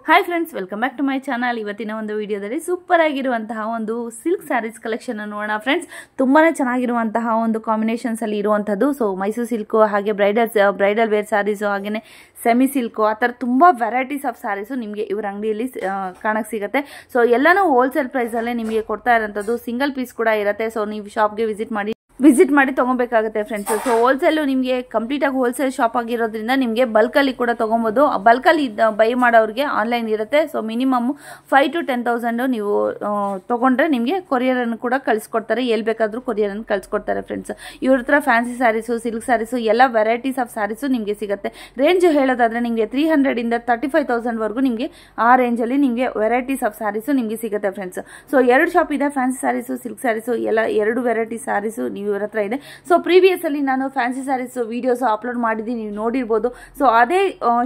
Hi friends, welcome back to my channel. ಇವತ್ತಿನ ಒಂದು ವಿಡಿಯೋದಲ್ಲಿ ಸೂಪರ್ ಆಗಿರುವಂತಹ ಒಂದು ಸಿಲ್ಕ್ ಸ್ಯಾರೀಸ್ ಕಲೆಕ್ಷನ್ ನೋಡೋಣ ಫ್ರೆಂಡ್ಸ್. ತುಂಬಾನೇ ಚೆನ್ನಾಗಿರುವಂತಹ ಒಂದು ಕಾಂಬಿನೇಷನ್ಸ್ ಅಲ್ಲಿ ಇರುವಂತದ್ದು. ಸೊ ಮೈಸೂರು ಸಿಲ್ಕ್, ಹಾಗೆ ಬ್ರೈಡಲ್ ವೇರ್ ಸ್ಯಾರೀಸು, ಹಾಗೇನೆ ಸೆಮಿ ಸಿಲ್ಕು, ಆ ಥರ ತುಂಬ ವೆರೈಟೀಸ್ ಆಫ್ ಸ್ಯಾರೀಸು ನಿಮಗೆ ಇವ್ರ ಅಂಗಡಿಯಲ್ಲಿ ಕಾಣಕ್ಕೆ ಸಿಗುತ್ತೆ. ಸೊ ಎಲ್ಲನೂ ಹೋಲ್ಸೇಲ್ ಪ್ರೈಸಲ್ಲೇ ನಿಮಗೆ ಕೊಡ್ತಾ ಇರೋಂಥದ್ದು. ಸಿಂಗಲ್ ಪೀಸ್ ಕೂಡ ಇರುತ್ತೆ. ಸೊ ನೀವು ಶಾಪ್ಗೆ ವಿಸಿಟ್ ಮಾಡಿ ತೊಗೊಬೇಕಾಗುತ್ತೆ ಫ್ರೆಂಡ್ಸ್. ಸೊ ಹೋಲ್ಸೇಲು ನಿಮಗೆ ಕಂಪ್ಲೀಟಾಗಿ ಹೋಲ್ಸೇಲ್ ಶಾಪ್ ಆಗಿರೋದ್ರಿಂದ ನಿಮಗೆ ಬಲ್ಕಲ್ಲಿ ಕೂಡ ತೊಗೊಬೋದು. ಬಲ್ಕಲ್ಲಿ ಬೈ ಮಾಡೋರಿಗೆ ಆನ್ಲೈನ್ ಇರುತ್ತೆ. ಸೊ ಮಿನಿಮಮ್ 5,000 to 10,000 ನೀವು ತೊಗೊಂಡ್ರೆ ನಿಮಗೆ ಕೊರಿಯರನ್ನು ಕೂಡ ಕಳಿಸ್ಕೊಡ್ತಾರೆ. ಎಲ್ಲಿ ಬೇಕಾದರೂ ಕೊರಿಯರನ್ನು ಕಳಿಸ್ಕೊಡ್ತಾರೆ ಫ್ರೆಂಡ್ಸ್. ಇವ್ರ ಹತ್ರ ಫ್ಯಾನ್ಸಿ ಸ್ಯಾರೀಸು, ಸಿಲ್ಕ್ ಸ್ಯಾರೀಸು, ಎಲ್ಲ ವೆರೈಟೀಸ್ ಆಫ್ ಸ್ಯಾರೀಸು ನಿಮಗೆ ಸಿಗುತ್ತೆ. ರೇಂಜ್ ಹೇಳೋದಾದ್ರೆ ನಿಮಗೆ 300 ಇಂದ 35,000 ವರೆಗೂ ನಿಮಗೆ ಆ ರೇಂಜಲ್ಲಿ ನಿಮಗೆ ವೆರೈಟೀಸ್ ಆಫ್ ಸ್ಯಾರೀಸು ನಿಮಗೆ ಸಿಗುತ್ತೆ ಫ್ರೆಂಡ್ಸ್. ಸೊ 2 ಶಾಪ್ ಇದೆ, ಫ್ಯಾನ್ಸಿ ಸ್ಯಾರೀಸು, ಸಿಲ್ಕ್ ಸ್ಯಾರೀಸು, ಎಲ್ಲ 2 ವೆರೈಟಿ ಸ್ಯಾರೀಸು ನೀವು ಇವ್ರ ಹತ್ರ ಇದೆ. ಸೊ ಪ್ರೀವಿಯಸ್ ಅಲ್ಲಿ ನಾನು ಫ್ಯಾನ್ಸಿ ಸ್ಯಾರೀಸ್ ವಿಡಿಯೋಸ್ ಅಪ್ಲೋಡ್ ಮಾಡಿದ್ದೀನಿ, ನೀವು ನೋಡಿರ್ಬೋದು. ಸೊ ಅದೇ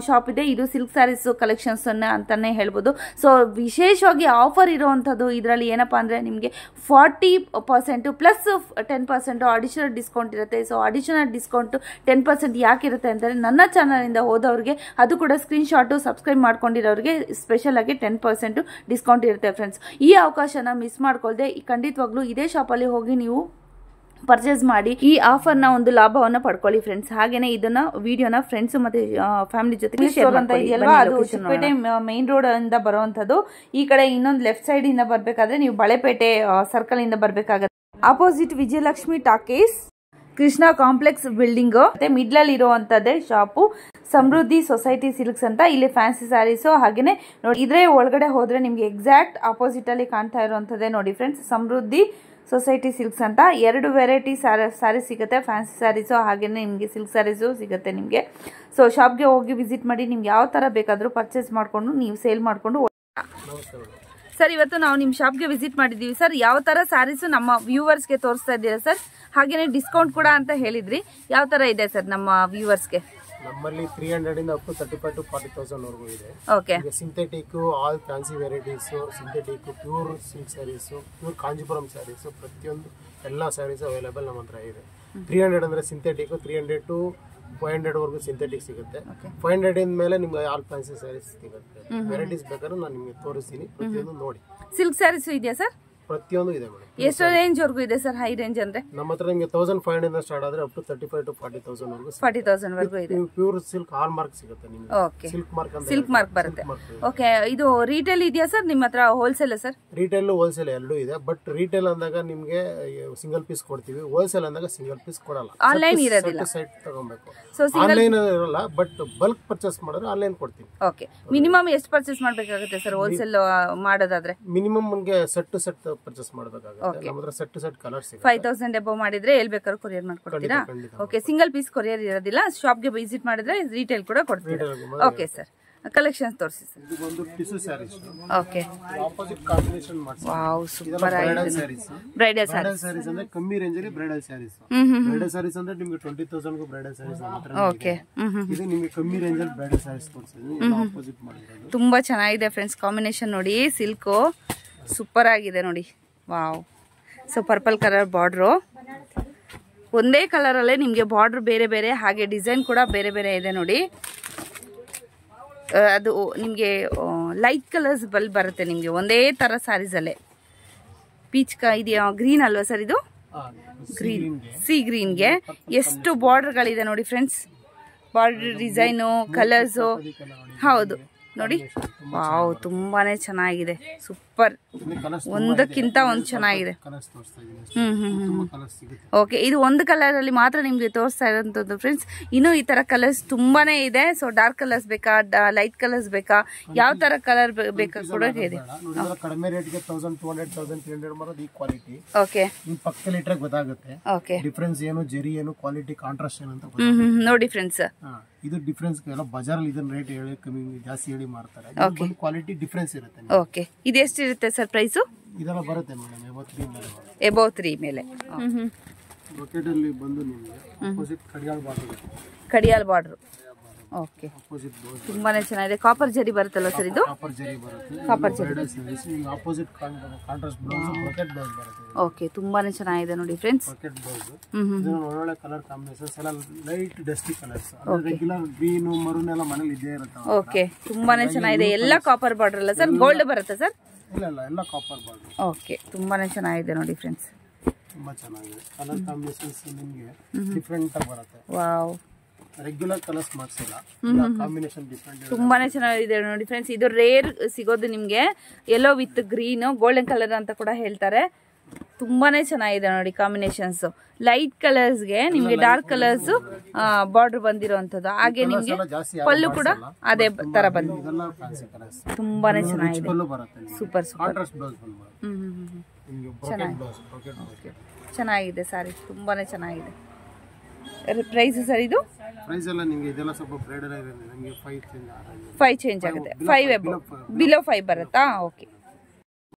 ಶಾಪ್ ಇದೆ. ಇದು ಸಿಲ್ಕ್ ಸ್ಯಾರೀಸ್ ಕಲೆಕ್ಷನ್ಸ್ ಅಂತಾನೆ ಹೇಳ್ಬೋದು. ಸೊ ವಿಶೇಷವಾಗಿ ಆಫರ್ ಇರುವಂತದ್ದು ಇದರಲ್ಲಿ ಏನಪ್ಪಾ ಅಂದ್ರೆ ನಿಮಗೆ 40% ಪ್ಲಸ್ 10% ಅಡಿಷನಲ್ ಡಿಸ್ಕೌಂಟ್ ಇರುತ್ತೆ. ಸೊ ಅಡಿಷನಲ್ ಡಿಸ್ಕೌಂಟ್ 10% ಯಾಕಿರುತ್ತೆ ಅಂತಂದ್ರೆ ನನ್ನ ಚಾನಲ್ ಇಂದ ಹೋದವ್ರಿಗೆ, ಅದು ಕೂಡ ಸ್ಕ್ರೀನ್ ಶಾಟ್ ಸಬ್ಸ್ಕ್ರೈಬ್ ಮಾಡ್ಕೊಂಡಿರೋರಿಗೆ ಸ್ಪೆಷಲ್ ಆಗಿ 10% ಡಿಸ್ಕೌಂಟ್ ಇರುತ್ತೆ ಫ್ರೆಂಡ್ಸ್. ಈ ಅವಕಾಶನ ಮಿಸ್ ಮಾಡ್ಕೊಳ್ದೆ ಖಂಡಿತವಾಗ್ಲೂ ಇದೇ ಶಾಪಲ್ಲಿ ಹೋಗಿ ನೀವು ಪರ್ಚೇಸ್ ಮಾಡಿ ಈ ಆಫರ್ನ ಒಂದು ಲಾಭವನ್ನ ಪಡ್ಕೊಳ್ಳಿ ಫ್ರೆಂಡ್ಸ್. ಹಾಗೇನೆ ಇದನ್ನ ವಿಡಿಯೋನ ಫ್ರೆಂಡ್ಸ್ ಮತ್ತೆ ಫ್ಯಾಮಿಲಿ ಜೊತೆಗೆ ಶೇರ್ ಅಂತ ಇದೆಯಲ್ವಾ, ಅದು ಚಿಕ್ಕಪೇಟೆ ಮೈನ್ ರೋಡ್ ಇಂದ ಬರುವಂತದ್ದು. ಈ ಕಡೆ ಇನ್ನೊಂದು ಲೆಫ್ಟ್ ಸೈಡ್ ಇಂದ ಬರ್ಬೇಕಾದ್ರೆ ನೀವು ಬಳೆಪೇಟೆ ಸರ್ಕಲ್ ಇಂದ ಬರ್ಬೇಕಾಗತ್ತೆ. Opposite Vijayalakshmi talkies, Krishna complex building ಮತ್ತೆ ಮಿಡ್ಲ್ ಅಲ್ಲಿ ಇರುವಂತದ್ದೇ ಶಾಪು ಸಮೃದ್ಧಿ ಸೊಸೈಟಿ ಸಿಲ್ಕ್ಸ್ ಅಂತ. ಇಲ್ಲಿ ಫ್ಯಾನ್ಸಿ ಸ್ಯಾರೀಸು, ಹಾಗೇನೆ ನೋಡಿ ಇದ್ರೆ ಒಳಗಡೆ ಹೋದ್ರೆ ನಿಮ್ಗೆ ಎಕ್ಸಾಕ್ಟ್ ಆಪೋಸಿಟ್ ಅಲ್ಲಿ ಕಾಣ್ತಾ ಇರುವಂತದ್ದೇ ನೋಡಿ ಫ್ರೆಂಡ್ಸ್, ಸಮೃದ್ಧಿ ಸೊಸೈಟಿ ಸಿಲ್ಕ್ಸ್ ಅಂತ. 2 ವೆರೈಟಿ ಸ್ಯಾರೀಸ್ ಸಿಗುತ್ತೆ, ಫ್ಯಾನ್ಸಿ ಸ್ಯಾರೀಸು ಹಾಗೇನೆ ನಿಮಗೆ ಸಿಲ್ಕ್ ಸ್ಯಾರೀಸು ಸಿಗುತ್ತೆ ನಿಮಗೆ. ಸೊ ಶಾಪ್ಗೆ ಹೋಗಿ ವಿಸಿಟ್ ಮಾಡಿ ನಿಮ್ಗೆ ಯಾವ ತರ ಬೇಕಾದರೂ ಪರ್ಚೇಸ್ ಮಾಡ್ಕೊಂಡು ನೀವು ಸೇಲ್ ಮಾಡ್ಕೊಂಡು. ಸರ್, ಇವತ್ತು ನಾವು ನಿಮ್ಮ ಶಾಪ್ಗೆ ವಿಸಿಟ್ ಮಾಡಿದ್ದೀವಿ ಸರ್. ಯಾವ ತರ ಸ್ಯಾರೀಸು ನಮ್ಮ ವ್ಯೂವರ್ಸ್ಗೆ ತೋರಿಸ್ತಾ ಇದ್ದೀರಾ ಸರ್? ಹಾಗೇನೆ ಡಿಸ್ಕೌಂಟ್ ಕೂಡ ಅಂತ ಹೇಳಿದ್ರಿ, ಯಾವ ತರ ಇದೆ ಸರ್ ನಮ್ಮ ವ್ಯೂವರ್ಸ್ಗೆ? ನಮ್ಮಲ್ಲಿ 300 ಇಂದ ಅಪ್ ಟು 35,000 to 40,000 ವರೆಗೂ ಇದೆ. Okay. Synthetic, all fancy varieties, synthetic, pure silk saris, pure Kanjipuram saris, ಪ್ರತಿಯೊಂದು ಎಲ್ಲ ಸ್ಯಾರೀಸ್ ಅವೈಲೇಬಲ್ ನಮ್ಮ ಹತ್ರ ಇದೆ. 300 ಅಂದ್ರೆ ಸಿಂಥೆಟಿಕ್, 300 to 500 ವರೆಗೂ ಸಿಂಥೆಟಿಕ್ ಸಿಗುತ್ತೆ. 500 ಇಂದ ಮೇಲೆ ನಿಮ್ಗೆ ಆಲ್ ಫ್ಯಾನ್ಸಿ ಸ್ಯಾರೀಸ್ ಸಿಗುತ್ತೆ. ವೆರೈಟೀಸ್ ಬೇಕಾದ್ರೆ ನಾನು ನಿಮಗೆ ತೋರಿಸ್ತೀನಿ, ಪ್ರತಿಯೊಂದು ನೋಡಿ. ಸಿಲ್ಕ್ ಸ್ಯಾರೀಸ್ ಇದೆಯಾ ಸರ್? ಪ್ರತಿಯೊಂದು ಇದೆ ಮೇಡಮ್. ಎಷ್ಟು ರೇಂಜ್ ವರ್ಗೂ ಇದೆ ಸರ್? ಹೈ ರೇಂಜ್ ಅಂದ್ರೆ ನಮ್ಮ ಹತ್ರ ನಿಮಗೆ 1,500 ಇಂದ ಸ್ಟಾರ್ಟ್ ಆದ್ರೆ ಅಪ್ ಟು 35,000 to 40,000 ವರೆಗೂ 40,000 ವರೆಗೂ ಇದೆ. ಪ್ಯೂರ್ ಸಿಲ್ಕ್ ಹಾಲ್ ಮಾರ್ಕ್ ಸಿಗುತ್ತೆ ನಿಮಗೆ. ಓಕೆ, ಸಿಲ್ಕ್ ಮಾರ್ಕ್ ಬರುತ್ತೆ. ಓಕೆ, ಇದು ರೀಟೇಲ್ ಇದೆಯಾ ಸರ್ ನಿಮ್ಮ ಹತ್ರ? Wholesale sir? ರೀಟೇಲ್ ಹೋಲ್ಸೇಲ್ ಎರಡೂ ಇದೆ. ಬಟ್ ರೀಟೇಲ್ ಅಂದಾಗ ನಿಮಗೆ ಸಿಂಗಲ್ ಪೀಸ್ ಕೊಡ್ತೀವಿ, ಹೋಲ್ಸೇಲ್ ಅಂದಾಗ ಸಿಂಗಲ್ ಪೀಸ್ ಕೊಡಲ್ಲ. ಆನ್ಲೈನ್ ಇರೋದಿಲ್ಲ, ಸೈಟ್ ತಗೊಬೇಕು. ಸೊ ಆನ್ಲೈನ್ ಇರಲ್ಲ, ಬಟ್ ಬಲ್ಕ್ ಪರ್ಚೇಸ್ ಮಾಡಿದ್ರೆ ಆನ್ಲೈನ್ ಕೊಡ್ತೀವಿ. ಓಕೆ, ಮಿನಿಮಮ್ ಎಷ್ಟು ಪರ್ಚೇಸ್ ಮಾಡಬೇಕಾಗುತ್ತೆ ಸರ್ ಹೋಲ್ಸೇಲ್ ಮಾಡೋದಾದ್ರೆ? ಮಿನಿಮಮ್ ನಮಗೆ ಸೆಟ್ ಟು ಸೆಟ್ ಪರ್ಚೇಸ್ ಮಾಡಬೇಕಾಗುತ್ತೆ. ನಮ್ಮ ಹತ್ರ ಸೆಟ್ ಟು ಸೆಟ್ ಕಲರ್ಸ್ ಇದೆ. 5,000 ಎಬೋ ಮಾಡಿದ್ರೆ ಎಲ್ಲಿ ಬೇಕಾದ್ರೂ ಕೊರಿಯರ್ ಮಾಡ್ಕೊಡ್ತೀರಾ? ಓಕೆ, ಸಿಂಗಲ್ ಪೀಸ್ ಕೊರಿಯರ್ ಇರೋದಿಲ್ಲ. ಶಾಪ್ಗೆ ವಿಸಿಟ್ ಮಾಡಿದ್ರೆ ರೀಟೇಲ್ ಕೂಡ ಕೊಡ್ತೀರಾ? ಓಕೆ ಸರ್, ಕಲೆಕ್ಷನ್ಸ್ ತೋರಿಸಿ ಸರ್. ಇದು ಒಂದು tissue sarees. Okay, opposite combination ಮಾಡ್ಸಿ. ವಾವ್, ಸೂಪರ್ ಆಗಿದೆ. ಬ್ರೈಡಲ್ ಸ್ಯಾರೀಸ್ ಅಂದ್ರೆ ಕಮ್ಮಿ ರೇಂಜ್ ಅಲ್ಲಿ ಬ್ರೈಡಲ್ ಸ್ಯಾರೀಸ್. ಬ್ರೈಡಲ್ ಸ್ಯಾರೀಸ್ ಅಂದ್ರೆ ನಿಮಗೆ 20,000 ಗೂ ಬ್ರೈಡಲ್ ಸ್ಯಾರೀಸ್ ನಮ್ಮ ಹತ್ರ ಇದೆ. ಓಕೆ, ಇದು ನಿಮಗೆ ಕಮ್ಮಿ ರೇಂಜ್ ಅಲ್ಲಿ ಬ್ರೈಡಲ್ ಸ್ಯಾರೀಸ್ ತೋರಿಸ್ತೀನಿ. ಆಪೋಸಿಟ್ ಮಾಡಿರೋದು ತುಂಬಾ ಚೆನ್ನಾಗಿದೆ ಫ್ರೆಂಡ್ಸ್. ಕಾಂಬಿನೇಷನ್ ನೋಡಿ, ಸಿಲ್ಕು ಸೂಪರ್ ಆಗಿದೆ ನೋಡಿ. Wow, so purple colour border, ಒಂದೇ ಕಲರ್ ಅಲ್ಲೇ ನಿಮಗೆ ಬಾರ್ಡರ್ ಬೇರೆ ಬೇರೆ, ಹಾಗೆ ಡಿಸೈನ್ ಕೂಡ ಬೇರೆ ಬೇರೆ ಇದೆ ನೋಡಿ. ಅದು ನಿಮಗೆ ಲೈಟ್ ಕಲರ್ಸ್ ಬರುತ್ತೆ ನಿಮಗೆ ಒಂದೇ ತರ ಸ್ಯಾರೀಸ್ ಅಲ್ಲೇ. ಪೀಚ್ ಇದೆಯಾ, ಗ್ರೀನ್ ಅಲ್ವಾ ಸರ್ ಇದು? ಗ್ರೀನ್, ಸಿ ಗ್ರೀನ್ಗೆ ಎಷ್ಟು ಬಾರ್ಡರ್ಗಳಿದೆ ನೋಡಿ ಫ್ರೆಂಡ್ಸ್. ಬಾರ್ಡರ್ ಡಿಸೈನು, ಕಲರ್ಸು, ಹೌದು ನೋಡಿ. ವಾವ್, ತುಂಬಾನೇ ಚೆನ್ನಾಗಿದೆ, ಸೂಪರ್, ಒಂದಕ್ಕಿಂತ ಒಂದು ಚೆನ್ನಾಗಿದೆ. ಓಕೆ, ಇದು ಒಂದು ಕಲರ್ ಅಲ್ಲಿ ಮಾತ್ರ ನಿಮ್ಗೆ ತೋರಿಸ್ತಾ ಇರೋಂಥದ್ದು ಫ್ರೆಂಡ್ಸ್. ಇನ್ನು ಈ ತರ ಕಲರ್ಸ್ ತುಂಬಾನೇ ಇದೆ. ಸೊ ಡಾರ್ಕ್ ಕಲರ್ಸ್ ಬೇಕಾ, ಲೈಟ್ ಕಲರ್ಸ್ ಬೇಕಾ, ಯಾವ ತರ ಕಲರ್ ಬೇಕಾ ಕೂಡ ಇದೆ. ಕಡಿಮೆ ರೇಟ್ಗೆ 1,200, 1,300 ಮಾಡೋದು ಈ ಕ್ವಾಲಿಟಿ. ಓಕೆ, ಪಕ್ಕದಲ್ಲಿ ಇಟ್ರೆ ಗೊತ್ತಾಗುತ್ತೆ ಓಕೆ, ಡಿಫ್ರೆನ್ಸ್ ಏನು, ಜರಿ ಏನು, ಕ್ವಾಲಿಟಿ ಕಾಂಟ್ರಾಸ್ಟ್ ಏನು ಅಂತ. ನೋಡಿ ಫ್ರೆಂಡ್ಸ್, ಇದು ಡಿಫ್ರೆನ್ಸ್ ಎಲ್ಲ ಬಜಾರಲ್ಲಿ ಇದನ್ನ ರೇಟ್ ಹೇಳಿ ಕಮ್ಮಿ ಜಾಸ್ತಿ ಹೇಳಿ ಮಾಡ್ತಾರೆ. ಕ್ವಾಲಿಟಿ ಡಿಫ್ರೆನ್ಸ್ ಇರುತ್ತೆ. ಓಕೆ, ಇದು ಎಷ್ಟಿರುತ್ತೆ ಸರ್ ಪ್ರೈಸು? ಇದೆಲ್ಲ ಬರುತ್ತೆ ಮೇಡಮ್ ಎಬೋ 3 ಮೇಲೆ. ರೊಕೆಟ್ ಅಲ್ಲಿ ಬಂದು ನಿಮಗೆ opposite Kadiyal border. Kadiyal border okay, opposite blouse ತುಂಬಾನೇ ಚೆನ್ನಾಗಿದೆ. ಕಾಪರ್ ಜರಿ ಬರುತ್ತಲ್ಲ ಸರ್ ಇದು? ಕಾಪರ್ ಜರಿ ಬರುತ್ತೆ. ಕಾಪರ್ ಜರಿ opposite contrast blouse bracket blouse ಬರುತ್ತೆ. ಓಕೆ, ತುಂಬಾನೇ ಚೆನ್ನಾಗಿದೆ ನೋಡಿ ಫ್ರೆಂಡ್ಸ್. ಬ್ರಾಕೆಟ್ ಬ್ಲೌಸ್ ಇದು ಒಳ್ಳೆ ಕಲರ್ ಕಾಂಬಿನೇಷನ್ಸ್ ಎಲ್ಲ light dusty colours. Regular green maroon ಎಲ್ಲ ಮನೇಲಿ ಇದ್ದೇ ಇರುತ್ತೆ. ಓಕೆ, ತುಂಬಾನೇ ಚೆನ್ನಾಗಿದೆ. ಎಲ್ಲ ಕಾಪರ್ ಬಾರ್ಡರ್ ಅಲ್ಲ ಸರ್? ಗೋಲ್ಡ್ ಬರುತ್ತೆ ಸರ್? ಇಲ್ಲ ಎಲ್ಲ ಕಾಪರ್ ಬಾರ್ಡರ್. ಓಕೆ, ತುಂಬಾನೇ ಚೆನ್ನಾಗಿದೆ ನೋಡಿ ಫ್ರೆಂಡ್ಸ್. ತುಂಬಾ ಚೆನ್ನಾಗಿದೆ. ಕಲರ್ ಕಾಂಬಿನೇಷನ್ಸ್ ನಿಮಗೆ ಡಿಫರೆಂಟ್ ಆಗಿ ಬರುತ್ತೆ. ವಾವ್, ರೆಗ್ಯುಲರ್ ಕಲರ್ಸ್ ಮಾಡ್ಸಿಲ್ಲ, ಕಾಂಬಿನೇಷನ್ ಡಿಫರೆಂಟ್. ತುಂಬಾನೇ ಚೆನ್ನಾಗಿದೆ ನೋಡಿ ಫ್ರೆಂಡ್ಸ್. ಇದು ರೇರ್ ಸಿಗೋದು ನಿಮ್ಗೆ, yellow with green golden colour ಅಂತ ಕೂಡ ಹೇಳ್ತಾರೆ. ತುಂಬಾನೇ ಚೆನ್ನಾಗಿದೆ ನೋಡಿ ಕಾಂಬಿನೇಷನ್ಸ್. ಲೈಟ್ ಕಲರ್ಸ್ಗೆ ನಿಮ್ಗೆ ಡಾರ್ಕ್ ಕಲರ್ಸ್ ಬಾರ್ಡರ್ ಬಂದಿರುವಂತದ್ದು. ಹಾಗೆ ನಿಮ್ಗೆ ಪಲ್ಲು ಕೂಡ ಅದೇ ತರ ಬಂದಿದೆ. ತುಂಬಾನೇ ಚೆನ್ನಾಗಿದೆ. Super super. ಚೆನ್ನಾಗಿದೆ ಸಾರಿ, ತುಂಬಾನೇ ಚೆನ್ನಾಗಿದೆ. ಪ್ರೈಸ್ ಸರ್ ಇದು? ಪ್ರೈಸ್ ಎಲ್ಲ ನಿಮಗೆ ಇದೆಲ್ಲ ಸ್ವಲ್ಪ ಬ್ರೈಡಲ್ ಇದೆ, ನಿಮಗೆ 5 ಚೇಂಜ್ ಆಗುತ್ತೆ. 5 ಅಬೌವ್, ಬಿಲೋ 5 ಬರುತ್ತಾ? ಓಕೆ,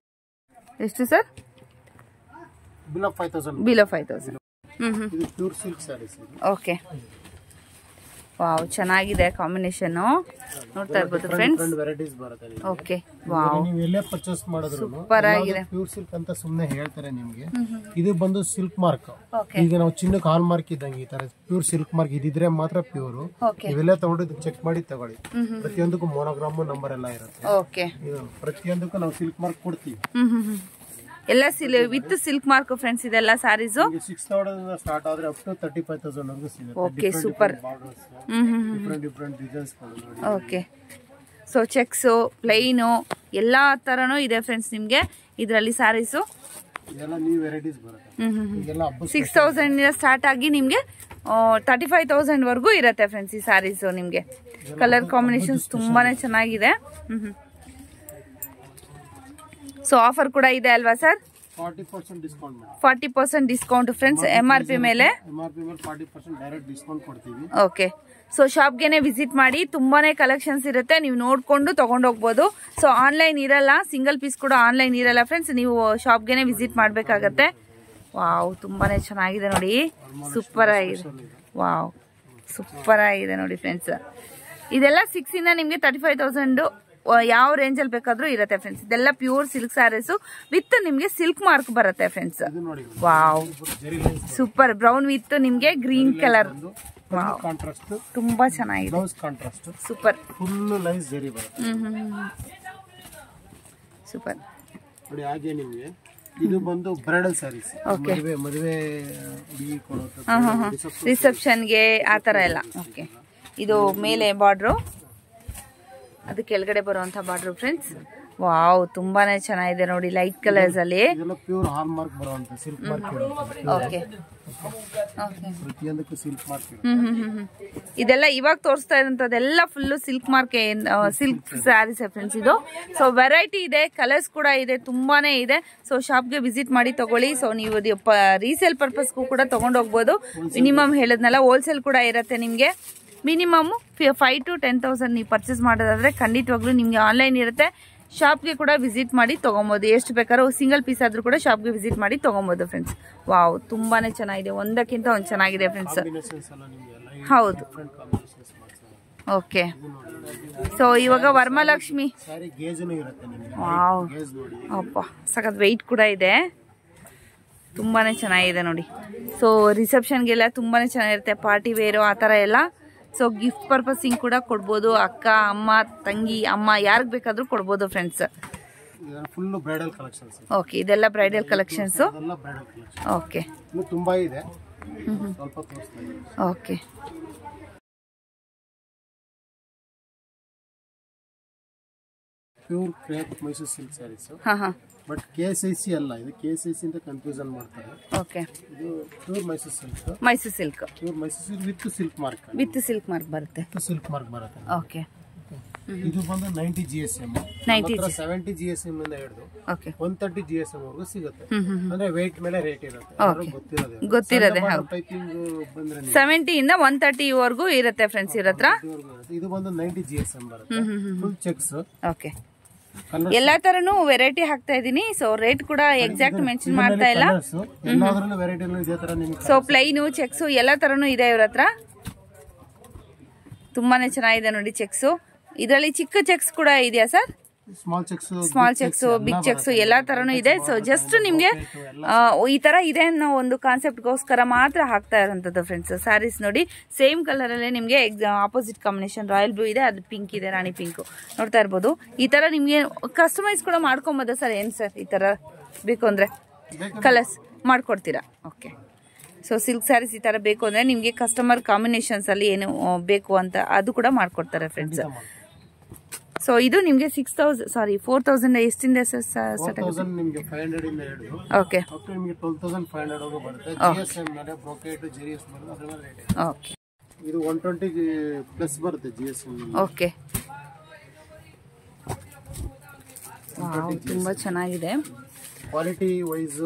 ಎಷ್ಟು ಸರ್? ಬಿಲೋ 5000. ಬಿಲೋ 5000. ಇದು pure silk sarees. Okay, wow, ಚೆನ್ನಾಗಿದೆ ಕಾಂಬಿನೇಷನ್. ನೋಡ್ತಾ ಇರ್ಬೋದು ಫ್ರೆಂಡ್ಸ್. ವೆರೈಟೀಸ್ ಬರುತ್ತೆ. ಓಕೆ, ವಾವ್, ನೀವು ಎಲ್ಲೇ ಪರ್ಚೇಸ್ ಮಾಡಿದ್ರು ಸೂಪರ್ ಆಗಿದೆ. ಪ್ಯೂರ್ ಸಿಲ್ಕ್ ಅಂತ ಸುಮ್ಮನೆ ಹೇಳ್ತಾರೆ ನಿಮಗೆ. ಇದು ಬಂದು ಸಿಲ್ಕ್ ಮಾರ್ಕ್. ಈಗ ನಾವು ಚಿನ್ನಕ್ಕೆ ಹಾಲ್ ಮಾರ್ಕ್ ಇದ್ದಂಗೆ ಈ ತರ ಪ್ಯೂರ್ ಸಿಲ್ಕ್ ಮಾರ್ಕ್ ಇದಿದ್ರೆ ಮಾತ್ರ ಪ್ಯೂರ್. ಇವೆಲ್ಲ ತಗೊಂಡು ಚೆಕ್ ಮಾಡಿ ತಗೊಳ್ಳಿ. ಪ್ರತಿಯೊಂದಕ್ಕೂ ಮೊನೋಗ್ರಾಮ್ ನಂಬರ್ ಎಲ್ಲ ಇರುತ್ತೆ. ಓಕೆ, ಪ್ರತಿಯೊಂದಕ್ಕೂ ನಾವು ಸಿಲ್ಕ್ ಮಾರ್ಕ್ ಕೊಡ್ತೀವಿ. ಎಲ್ಲ ವಿತ್ ಸಿಲ್ಕ್ ಮಾರ್ಕ್ ಫ್ರೆಂಡ್ಸ್. ಇದೆಲ್ಲ ಸ್ಯಾರೀಸ್ 6000 ಸ್ಟಾರ್ಟ್ ಆದ್ರೆ ಅಪ್ ಟು 35000 ವರೆಗೂ ಸಿಗುತ್ತೆ. Okay, super. ಡಿಫರೆಂಟ್ ಡಿಸೈನ್ಸ್ ನೋಡಿ. ಓಕೆ, ಸೊ ಚೆಕ್ಸ್, ಪ್ಲೈನು ಎಲ್ಲಾ ತರನೂ ಇದೆ ಫ್ರೆಂಡ್ಸ್ ನಿಮ್ಗೆ ಇದರಲ್ಲಿ ಸ್ಯಾರೀಸು. ಇದೆಲ್ಲ ನ್ಯೂ ವೆರೈಟೀಸ್ ಬರುತ್ತೆ. ಇದೆಲ್ಲ 6000 ಸ್ಟಾರ್ಟ್ ಆಗಿ ನಿಮ್ಗೆ 35,000 ವರೆಗೂ ಇರುತ್ತೆ ಫ್ರೆಂಡ್ಸ್ ಈ ಸ್ಯಾರೀಸ್. ನಿಮ್ಗೆ ಕಲರ್ ಕಾಂಬಿನೇಷನ್ಸ್ ತುಂಬಾನೇ ಚೆನ್ನಾಗಿದೆ. ಸೊ ಆಫರ್ ಕೂಡ ಇದೆ ಅಲ್ವಾ sir? 40% discount. 40% discount friends. MRP ಮೇಲೆ 40% ಡೈರೆಕ್ಟ್ ಡಿಸ್ಕೌಂಟ್ ಕೊಡ್ತೀವಿ. ಓಕೆ, ಸೊ ಶಾಪ್ಗೆನೆ ವಿಸಿಟ್ ಮಾಡಿ. ತುಂಬಾನೇ ಕಲೆಕ್ಷನ್ಸ್ ಇರುತ್ತೆ, ನೀವು ನೋಡ್ಕೊಂಡು ತಗೊಂಡೋಗ್ಬೋದು. ಸೊ ಆನ್ಲೈನ್ ಇರಲ್ಲ, ಸಿಂಗಲ್ ಪೀಸ್ ಕೂಡ ಆನ್ಲೈನ್ ಇರಲ್ಲ ಫ್ರೆಂಡ್ಸ್. ನೀವು ಶಾಪ್ಗೆನೆ ವಿಸಿಟ್ ಮಾಡಬೇಕಾಗತ್ತೆ. ವಾವ್, ತುಂಬಾನೇ ಚೆನ್ನಾಗಿದೆ ನೋಡಿ. ಸೂಪರ್ ಆಗಿದೆ. ವಾವ್, ಸೂಪರ್ ಆಗಿದೆ ನೋಡಿ ಫ್ರೆಂಡ್ಸ್. ಇದೆಲ್ಲ 6 ಇಂದ ನಿಮ್ಗೆ 35,000 ಯಾವ ರೇಂಜ್ ಅಲ್ಲಿ ಬೇಕಾದ್ರೂ ಇರುತ್ತೆ ಫ್ರೆಂಡ್ಸ್. ಇದೆಲ್ಲ ಪ್ಯೂರ್ ಸಿಲ್ಕ್ ಸ್ಯಾರೀಸ್ ವಿತ್ ನಿಮ್ಗೆ ಸಿಲ್ಕ್ ಮಾರ್ಕ್ ಬರುತ್ತೆ friends. Wow, super. Brown with ನಿಮ್ಗೆ ಗ್ರೀನ್ ಕಲರ್. ತುಂಬಾ ಚೆನ್ನಾಗಿದೆ. ಸೂಪರ್. ಫುಲ್ ಲೈನ್ಸ್ ಜರಿ ಬರುತ್ತೆ. ಸೂಪರ್ ನೋಡಿ. ಹಾಗೆ ನಿಮಗೆ ಇದು ಬಂದು ಬ್ರೈಡಲ್ ಸ್ಯಾರೀಸ್. ಮದುವೆ ರಿಸೆಪ್ಷನ್ಗೆ ಆ ತರ ಎಲ್ಲ. ಓಕೆ, ಇದು ಮೇಲೆ ಬಾರ್ಡ್ರು, ಅದು ಕೆಳಗಡೆ ಬರುವಂತ ಬಾರ್ಡರ್ ಫ್ರೆಂಡ್ಸ್. ವಾವ್, ತುಂಬಾನೇ ಚೆನ್ನಾಗಿದೆ ನೋಡಿ. ಲೈಟ್ ಕಲರ್ಸ್ ಅಲ್ಲಿ ಪ್ಯೂರ್ ಹಾಲ್ ಮಾರ್ಕ್ ಬರುವಂತ ಸಿಲ್ಕ್ ಮಾರ್ಕ್. ಓಕೆ, ಪ್ರತಿಯೊಂದಕ್ಕೂ ಸಿಲ್ಕ್ ಮಾರ್ಕ್. ಇದೆಲ್ಲ ಇವಾಗ ತೋರಿಸ್ತಾ ಇರೋಂಥದ್ದೆಲ್ಲ full silk mark, silk saris friends ಇದು. ಸೊ ವೆರೈಟಿ ಇದೆ, ಕಲರ್ಸ್ ಕೂಡ ಇದೆ, ತುಂಬಾನೇ ಇದೆ. ಸೊ ಶಾಪ್ಗೆ ವಿಸಿಟ್ ಮಾಡಿ ತಗೊಳ್ಳಿ. ಸೊ ನೀವು ರೀಸೇಲ್ ಪರ್ಪಸ್ಗೂ ಕೂಡ ತಗೊಂಡೋಗ್ಬೋದು. ಮಿನಿಮಮ್ ಹೇಳಿದ್ನಲ್ಲ, ಹೋಲ್ಸೇಲ್ ಕೂಡ ಇರುತ್ತೆ ನಿಮ್ಗೆ. ಮಿನಿಮಮ್ 5 to 10,000 ನೀವು ಪರ್ಚೇಸ್ ಮಾಡೋದಾದ್ರೆ ಖಂಡಿತವಾಗ್ಲೂ ನಿಮ್ಗೆ ಆನ್ಲೈನ್ ಇರುತ್ತೆ. ಶಾಪ್ಗೆ ಕೂಡ ವಿಸಿಟ್ ಮಾಡಿ ತಗೊಬೋದು. ಎಷ್ಟು ಬೇಕಾದ್ರೂ ಸಿಂಗಲ್ ಪೀಸ್ ಆದ್ರೂ ಕೂಡ ಶಾಪ್ಗೆ ವಿಸಿಟ್ ಮಾಡಿ ತಗೊಬೋದು ಫ್ರೆಂಡ್ಸ್. ವಾವ್, ತುಂಬಾನೇ ಚೆನ್ನಾಗಿದೆ. ಒಂದಕ್ಕಿಂತ ಒಂದು ಚೆನ್ನಾಗಿದೆ ಫ್ರೆಂಡ್ಸ್. ಹೌದು. ಓಕೆ, ಸೊ ಇವಾಗ ವರಮಹಾಲಕ್ಷ್ಮಿ. ವಾವ್, ಅಪ್ಪ ಸಖತ್ ವೆಯ್ಟ್ ಕೂಡ ಇದೆ. ತುಂಬಾನೇ ಚೆನ್ನಾಗಿದೆ ನೋಡಿ. ಸೊ ರಿಸೆಪ್ಷನ್ಗೆಲ್ಲ ತುಂಬಾನೇ ಚೆನ್ನಾಗಿರುತ್ತೆ. ಪಾರ್ಟಿ ವೇರು ಆ ಥರ ಎಲ್ಲ. ಸೊ ಗಿಫ್ಟ್ ಪರ್ಪಸಿಂಗ್ ಕೂಡ ಕೊಡ್ಬೋದು. ಅಕ್ಕ, ಅಮ್ಮ, ತಂಗಿ, ಅಮ್ಮ ಯಾರಿಗೆ ಬೇಕಾದ್ರೂ ಕೊಡ್ಬೋದು friends. Full bridal collections. Okay, ಇದೆಲ್ಲ ಬ್ರೈಡಲ್ ಕಲೆಕ್ಷನ್ಸ್. ಓಕೆ, ತುಂಬಾ ಇದೆ. ಸ್ವಲ್ಪ ತೋರಿಸ್ತಾ ಇದ್ದೀನಿ. Okay, pure crepe Mysuru silk sarees. But KSIC ಅಲ್ಲ, ಇದು KSIC ಅಂತ ಕನ್ಫ್ಯೂಷನ್ ಮಾಡ್ತಾರೆ. ಓಕೆ, ಇದು pure Mysuru silk. Mysuru silk. Pure Mysuru silk with silk mark. With silk mark ಬರುತ್ತೆ. ಸಿಲ್ಕ್ ಮಾರ್ಕ್ ಬರುತ್ತೆ. ಓಕೆ, ಇದು ಬಂದು 90 GSM. 70 GSM ಇಂದ ಹಿಡಿದು 130 GSM ವರೆಗೂ ಸಿಗುತ್ತೆ. ಅಂದ್ರೆ weight ಮೇಲೆ ರೇಟ್ ಇರುತ್ತೆ. ಗೊತ್ತಿರೋದೇ. 70 ಇಂದ 130 ವರೆಗೂ ಇರುತ್ತೆ ಫ್ರೆಂಡ್ಸ್ ಇವ್ರ ಹತ್ರ. ಇದು ಬಂದು 90 GSM ಬರುತ್ತೆ. Full cheques. ಓಕೆ, ಎಲ್ಲಾ ತರನು ವೆರೈಟಿ ಹಾಕ್ತಾ ಇದೀನಿ. ಸೊ ರೇಟ್ ಕೂಡ ಎಕ್ಸಾಕ್ಟ್ ಮೆನ್ಷನ್ ಮಾಡ್ತಾ ಇಲ್ಲ. ಸೊ ಪ್ಲೈನು, ಚೆಕ್ಸ್ ಎಲ್ಲಾ ತರನು ಇದೆ ಇವ್ರ ಹತ್ರ. ತುಂಬಾನೇ ಚೆನ್ನಾಗಿದೆ ನೋಡಿ ಚೆಕ್ಸು. ಇದರಲ್ಲಿ ಚಿಕ್ಕ ಚೆಕ್ಸ್ ಕೂಡ ಇದೆಯಾ sir? Small checks, big checks ಎಲ್ಲಾ ತರನು ಇದೆ. ಸೊ ಜಸ್ಟ್ ನಿಮ್ಗೆ ಈ ತರ ಇದೆ ಅನ್ನೋ ಒಂದು ಕಾನ್ಸೆಪ್ಟ್ಗೋಸ್ಕರ ಮಾತ್ರ ಹಾಕ್ತಾ ಇರೋಂಥದ್ದು ಫ್ರೆಂಡ್ಸ್. ಸ್ಯಾರೀಸ್ ನೋಡಿ ಸೇಮ್ ಕಲರ್ ಅಲ್ಲೇ ನಿಮ್ಗೆ ಆಪೋಸಿಟ್ ಕಾಂಬಿನೇಷನ್ ರಾಯಲ್ ಬ್ಲೂ ಇದೆ, ಅದು ಪಿಂಕ್ ಇದೆ, ರಾಣಿ ಪಿಂಕ್ ನೋಡ್ತಾ ಇರ್ಬೋದು. ಈ ತರ ನಿಮ್ಗೆ ಕಸ್ಟಮೈಸ್ ಕೂಡ ಮಾಡ್ಕೊಬೋದಾ ಸರ್? ಏನ್ ಸರ್ ಈ ತರ ಬೇಕು ಅಂದ್ರೆ ಕಲರ್ಸ್ ಮಾಡ್ಕೊಡ್ತೀರಾ? ಓಕೆ. ಸೊ ಸಿಲ್ಕ್ ಸ್ಯಾರೀಸ್ ಈ ತರ ಬೇಕು ಅಂದ್ರೆ ನಿಮ್ಗೆ ಕಸ್ಟಮರ್ ಕಾಂಬಿನೇಷನ್ಸ್ ಅಲ್ಲಿ ಏನು ಬೇಕು ಅಂತ ಅದು ಕೂಡ ಮಾಡ್ಕೊಡ್ತಾರೆ ಫ್ರೆಂಡ್ಸ್. ಸೊ ಇದು ನಿಮಗೆ 4,000 ಎಷ್ಟಿಂದ ನಿಮಗೆ 500 ಇಂದ ಹಿಡಿದು ಓಕೆ ನಿಮಗೆ 12,500 ವರೆಗೂ ಬರುತ್ತೆ. ಜಿಎಸ್ಎಂ ಮೇಲೆ ಬ್ರೋಕೆಟ್ ಜಿಎಸ್ ಬರುತ್ತೆ, ಅದರ ಮೇಲೆ ರೇಟ್. ಓಕೆ. ಇದು 120 ಪ್ಲಸ್ ಬರುತ್ತೆ ಜಿಎಸ್ಎಂ. ಓಕೆ. ವಾವ್, ತುಂಬಾ ಚೆನ್ನಾಗಿದೆ. ಕ್ವಾಲಿಟಿ ವೈಸ್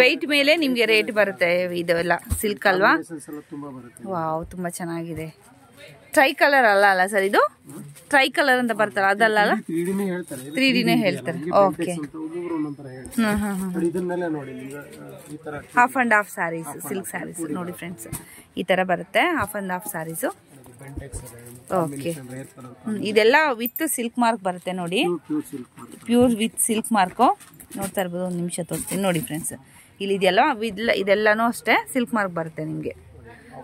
ವೆಯ್ಟ್ ಮೇಲೆ ನಿಮಗೆ ರೇಟ್ ಬರುತ್ತೆ. ಇದೆಲ್ಲ ಸಿಲ್ಕ್ ಅಲ್ವಾ? ತುಂಬಾ ಬರುತ್ತೆ. ವಾವ್, ತುಂಬಾ ಚೆನ್ನಾಗಿದೆ. ಟ್ರೈ ಕಲರ್ ಅಲ್ಲ ಸರ್? ಇದು ಟ್ರೈ ಕಲರ್ ಅಂತ ಬರ್ತಾರ, ಅದಲ್ಲ? 3Dನೇ ಹೇಳ್ತಾರೆ. Okay. Half and half sarees, silk sarees ನೋಡಿ ಫ್ರೆಂಡ್ಸ್, ಈ ತರ ಬರುತ್ತೆ half and half sarees. Okay. ಇದೆಲ್ಲ ವಿತ್ ಸಿಲ್ಕ್ ಮಾರ್ಕ್ ಬರುತ್ತೆ ನೋಡಿ, ಪ್ಯೂರ್ ವಿತ್ ಸಿಲ್ಕ್ ಮಾರ್ಕು. ನೋಡ್ತಾ ಇರ್ಬೋದು, ಒಂದು ನಿಮಿಷ ತೋರಿಸ್ತೀನಿ ನೋಡಿ ಫ್ರೆಂಡ್ಸ್. ಇಲ್ಲಿ ಇದೆಯಲ್ಲ, ಇದೆಲ್ಲಾನು ಅಷ್ಟೇ ಸಿಲ್ಕ್ ಮಾರ್ಕ್ ಬರುತ್ತೆ ನಿಮಗೆ.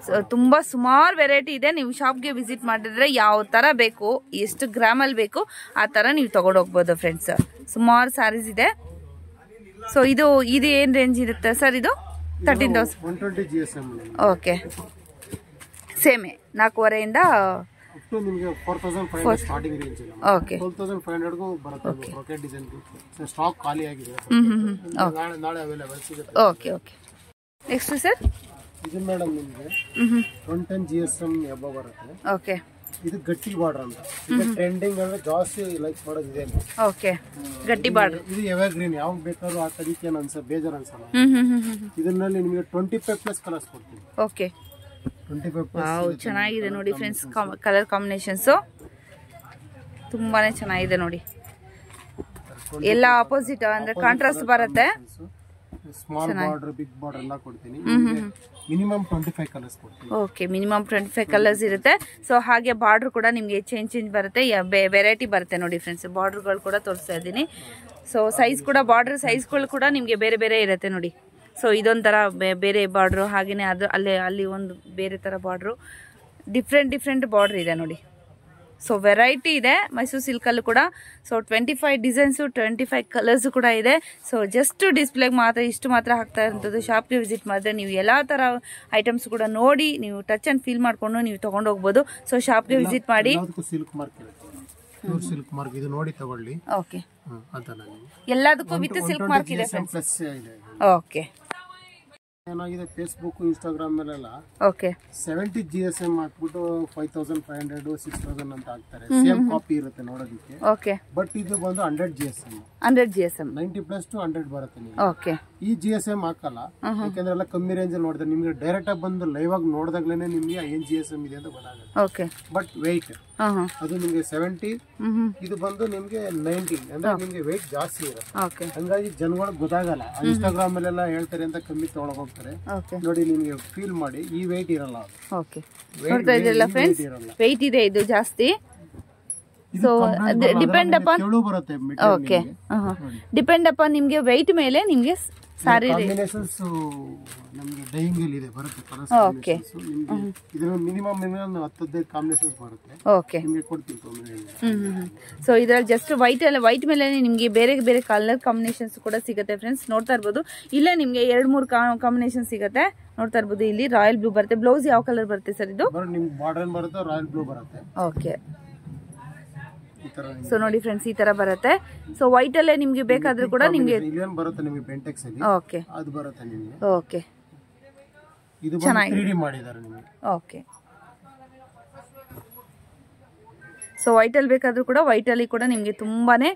ಸೊ ತುಂಬ ಸುಮಾರು ವೆರೈಟಿ ಇದೆ. ನೀವು ಶಾಪ್ಗೆ ವಿಸಿಟ್ ಮಾಡಿದ್ರೆ ಯಾವ ಥರ ಬೇಕು, ಎಷ್ಟು ಗ್ರಾಮಲ್ಲಿ ಬೇಕು ಆ ಥರ ನೀವು ತೊಗೊಂಡೋಗ್ಬೋದು ಫ್ರೆಂಡ್ಸ್. ಸುಮಾರು ಸ್ಯಾರೀಸ್ ಇದೆ. ಸೊ ಇದು ಏನು ರೇಂಜ್ ಇರುತ್ತೆ ಸರ್? ಇದು 13,000. ಓಕೆ. ಸೇಮೆ 4,500 ನಿಮಗೆ 4,500 ಸ್ಟಾರ್ಟಿಂಗ್ ರೇಂಜ್ ಇಲ್ಲ. ಓಕೆ. 12,500 ಗೂ ಬರುತ್ತೆ. ಬ್ರೋಕೆಟ್ ಡಿಸೈನ್ ಸ್ಟಾಕ್ ಖಾಲಿ ಆಗಿದೆ, ನಾಳೆ ಅವೈಲೇಬಲ್ ಸಿಗುತ್ತೆ. ಓಕೆ. ಓಕೆ. Next sir? ಇದು ಮೇಡಮ್ ನಿಮಗೆ 110 ಜಿಎಸ್ಎಂ ಎಬೋ ಬರುತ್ತೆ. ಓಕೆ. ಇದು ಗಟ್ಟಿ ಬಾರ್ಡರ್ ಅಂತ. ಇದು ಟ್ರೆಂಡಿಂಗ್ ಅಂದ್ರೆ ಜಾಸ್ತಿ ಲೈಕ್ ಮಾಡೋದು ಇದೆ. ಓಕೆ. ಗಟ್ಟಿ ಬಾರ್ಡರ್. ಇದು ಎವರ್ ಗ್ರೀನ್, ಯಾವ ಬೇಕಾದ್ರೂ ಆ ತಡಿಕೆ ಅನ್ಸ ಬೇಜಾರು ಅನ್ಸಲ್ಲ. ಇದರಲ್ಲಿ ನಿಮಗೆ 25 ಪ್ಲಸ್ ಕಲರ್ಸ್ ಕೊಡ್ತೀವಿ. ಓಕೆ. 25 ಪ್ಲಸ್. ವಾವ್, ಚೆನ್ನಾಗಿದೆ ನೋಡಿ ಫ್ರೆಂಡ್ಸ್. ಕಲರ್ ಕಾಂಬಿನೇಷನ್ಸ್ ತುಂಬಾನೇ ಚೆನ್ನಾಗಿದೆ ನೋಡಿ. ಎಲ್ಲ ಆಪೋಸಿಟ್ ಅಂದ್ರೆ ಕಾಂಟ್ರಾಸ್ಟ್ ಬರುತ್ತೆ. ಸ್ಮಾಲ್ ಬಾರ್ಡರ್, ಬಿಗ್ ಬಾರ್ಡರ್ ಎಲ್ಲ ಕೊಡ್ತೀನಿ. ಮಿನಿಮಮ್ 25 ಕಲರ್ಸ್ ಕೊಡ್ತೀನಿ. ಓಕೆ. ಮಿನಿಮಮ್ 25 ಕಲರ್ಸ್ ಇರುತ್ತೆ. ಸೊ ಹಾಗೆ ಬಾರ್ಡರ್ ಕೂಡ ನಿಮಗೆ ಚೇಂಜ್ ಬರುತ್ತೆ, ವೆರೈಟಿ ಬರುತ್ತೆ ನೋಡಿ ಫ್ರೆಂಡ್ಸ್. ಬಾರ್ಡರ್ಗಳು ಕೂಡ ತೋರಿಸ್ತಾ ಇದ್ದೀನಿ. ಸೊ ಸೈಜ್ ಕೂಡ, ಬಾರ್ಡರ್ ಸೈಜ್ಗಳು ಕೂಡ ನಿಮಗೆ ಬೇರೆ ಬೇರೆ ಇರುತ್ತೆ ನೋಡಿ. ಸೊ ಇದೊಂಥರ ಬೇರೆ ಬಾರ್ಡ್ರು, ಹಾಗೆಯೇ ಅದು ಅಲ್ಲಿ ಒಂದು ಬೇರೆ ಥರ ಬಾರ್ಡ್ರು, ಡಿಫ್ರೆಂಟ್ ಬಾರ್ಡ್ರ್ ಇದೆ ನೋಡಿ. ಸೊ ವೆರೈಟಿ ಇದೆ ಮೈಸೂರು ಸಿಲ್ಕಲ್ಲೂ ಕೂಡ. ಸೊ 25 ಡಿಸೈನ್ಸು, 25 ಕಲರ್ಸು ಕೂಡ ಇದೆ. ಸೊ ಜಸ್ಟ್ ಡಿಸ್ಪ್ಲೇಗೆ ಮಾತ್ರ ಇಷ್ಟು ಮಾತ್ರ ಹಾಕ್ತಾ ಇರೋಂಥದ್ದು. ಶಾಪ್ಗೆ ವಿಸಿಟ್ ಮಾಡಿದ್ರೆ ನೀವು ಎಲ್ಲ ಥರ ಐಟಮ್ಸ್ ಕೂಡ ನೋಡಿ, ನೀವು ಟಚ್ ಆ್ಯಂಡ್ ಫೀಲ್ ಮಾಡಿಕೊಂಡು ನೀವು ತೊಗೊಂಡು ಹೋಗ್ಬೋದು. ಸೊ ಶಾಪ್ಗೆ ವಿಸಿಟ್ ಮಾಡಿ. Silk mark pure silk mark ಇದು ನೋಡಿ ತಗೊಳ್ಳಿ. ಓಕೆ. ಎಲ್ಲದಕ್ಕೂ ವಿತ್ ಸಿಲ್ಕ್ ಮಾರ್ಕ್ ಇದೆ ಫ್ರೆಂಡ್ಸ್. ಓಕೆ. ಏನಾಗಿದೆ ಫೇಸ್ಬುಕ್, ಇನ್ಸ್ಟಾಗ್ರಾಮ್ ಮೇಲೆಲ್ಲ ಓಕೆ 70 ಜಿಎಸ್ಎಂ ಹಾಕ್ಬಿಟ್ಟು 5,500 6,000 ಅಂತ ಹಾಕ್ತಾರೆ. ಸೇಮ್ ಕಾಪಿ ಇರುತ್ತೆ ನೋಡೋದಕ್ಕೆ. ಓಕೆ. ಬಟ್ ಇದು ಬಂದು 100 ಜಿಎಸ್ಎಂ 90 ಪ್ಲಸ್ ಟು 100 ಬರುತ್ತೆ ನಿಮಗೆ. ಓಕೆ. ಈ ಜಿಎಸ್ಎಂ ಹಾಕಲ್ಲ, ಯಾಕಂದ್ರೆ ಎಲ್ಲ ಕಮ್ಮಿ ರೇಂಜ್ ಅಲ್ಲಿ ನೋಡಿದ್ರೆ ನಿಮ್ಗೆ ಡೈರೆಕ್ಟ್ ಆಗಿ ಬಂದು ಲೈವ್ ಆಗಿ ನೋಡಿದಾಗ್ಲೇನೆ ನಿಮ್ಗೆ ಏನ್ ಜಿಎಸ್ಎಂ ಇದೆ ಅಂತ ಗೊತ್ತಾಗುತ್ತೆ. ಓಕೆ. ಬಟ್ ವೆಯ್ಟ್ ಅದು ನಿಮ್ಗೆ 70, ಇದು ಬಂದು ನಿಮ್ಗೆ 90, ಅಂದ್ರೆ ನಿಮ್ಗೆ ವೆಯ್ಟ್ ಜಾಸ್ತಿ ಇರುತ್ತೆ. ಹಂಗಾಗಿ ಜನಗಳಿಗೆ ಗೊತ್ತಾಗಲ್ಲ. ಇನ್ಸ್ಟಾಗ್ರಾಮ್ ಮೇಲೆಲ್ಲ ಹೇಳ್ತಾರೆ ಅಂತ ಕಮ್ಮಿ ತಗೊಳಕ್ ಹೋಗ್ತಾರೆ. ನೋಡಿ ನಿಮ್ಗೆ ಫೀಲ್ ಮಾಡಿ, ಈ ವೆಯ್ಟ್ ಇರಲ್ಲ. ಓಕೆ. ನೋಡ್ತಾ ಇದ್ರಲ್ಲ ಫ್ರೆಂಡ್ಸ್, ವೆಯ್ಟ್ ಇದೆ ಇದು ಜಾಸ್ತಿ. So depend upon, okay, depend upon ನಿಮ್ಗೆ ವೆಯ್ಟ್ ಮೇಲೆ ನಿಮ್ಗೆ ಸಾರಿ ಕಾಂಬಿನೇಷನ್ಸ್ ನಮಗೆ ಡೈಯಿಂಗ್ ಅಲ್ಲಿ ಇದೆ ಬರುತ್ತೆ. ಓಕೆ. ಇದರ ಮಿನಿಮಮ್ 10-15 ಕಾಂಬಿನೇಷನ್ಸ್ ಬರುತ್ತೆ. ಓಕೆ. ನಿಮಗೆ ಕೊಡ್ತೀನಿ. ಸೊ ಇದರಲ್ಲಿ ಜಸ್ಟ್ ವೈಟ್ ಮೇಲೆ ನಿಮಗೆ ಬೇರೆ ಬೇರೆ ಕಲರ್ ಕಾಂಬಿನೇಷನ್ಸ್ ಕೂಡ ಸಿಗುತ್ತೆ ಫ್ರೆಂಡ್ಸ್. ನೋಡ್ತಾ ಇರ್ಬೋದು, ಇಲ್ಲೇ ನಿಮಗೆ 2-3 ಕಾಂಬಿನೇಷನ್ ಸಿಗುತ್ತೆ. ನೋಡ್ತಾ ಇರ್ಬೋದು, ಇಲ್ಲಿ ರಾಯಲ್ ಬ್ಲೂ ಬರುತ್ತೆ. ಬ್ಲೌಸ್ ಯಾವ ಕಲರ್ ಬರುತ್ತೆ ಸರ್ ಇದು? ನಿಮ್ಗೆ ಬಾರ್ಡರ್ ಬರುತ್ತೆ, ರಾಯಲ್ ಬ್ಲೂ ಬರುತ್ತೆ. ಓಕೆ. ಸೊ ನೋಡಿ ಫ್ರೆಂಡ್ಸ್, ಈ ತರ ಬರುತ್ತೆ. ಸೊ ವೈಟ್ ಅಲ್ಲೇ ನಿಮ್ಗೆ ಬೇಕಾದ್ರೂ ಕೂಡ ನಿಮ್ಗೆ ಬರುತ್ತೆ. ನಿಮಗೆ ಬೆಂಟೆಕ್ಸ್ ಅಲ್ಲಿ ಓಕೆ, ಅದು ಬರುತ್ತೆ ನಿಮಗೆ. ಓಕೆ, ಇದು ಚೆನ್ನಾಗಿ 3D ಮಾಡಿದ್ದಾರೆ ನಿಮಗೆ. ಓಕೆ. ಸೊ ವೈಟ್ ಅಲ್ಲಿ ಬೇಕಾದ್ರೂ ಕೂಡ ವೈಟ್ ಅಲ್ಲಿ ಕೂಡ ನಿಮಗೆ ತುಂಬಾನೇ